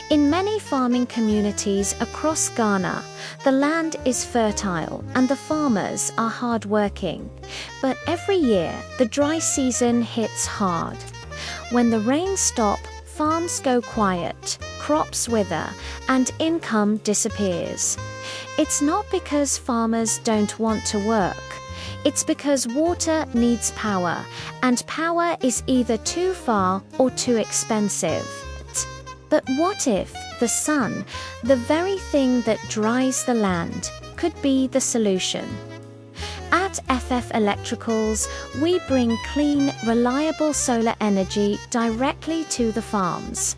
In many farming communities across Ghana, the land is fertile and the farmers are hardworking. But every year, the dry season hits hard. When the rains stop, farms go quiet, crops wither, and income disappears. It's not because farmers don't want to work. It's because water needs power, and power is either too far or too expensive. But what if the sun, the very thing that dries the land, could be the solution? At FF Electricals, we bring clean, reliable solar energy directly to the farms.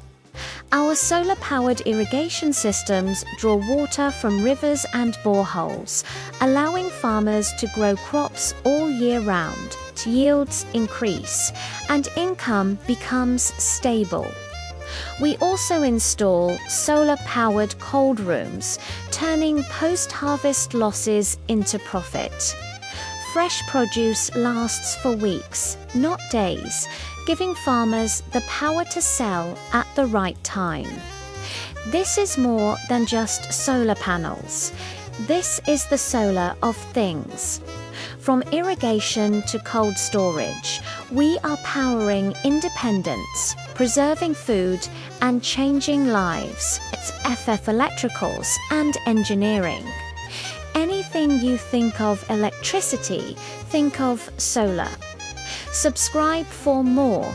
Our solar-powered irrigation systems draw water from rivers and boreholes, allowing farmers to grow crops all year round. Yields increase, and income becomes stable. We also install solar-powered cold rooms, turning post-harvest losses into profit. Fresh produce lasts for weeks, not days, giving farmers the power to sell at the right time. This is more than just solar panels. This is the solar of things. From irrigation to cold storage, we are powering independence, preserving food, and changing lives. It's FF Electricals and Engineering. Anything you think of electricity, think of solar. Subscribe for more.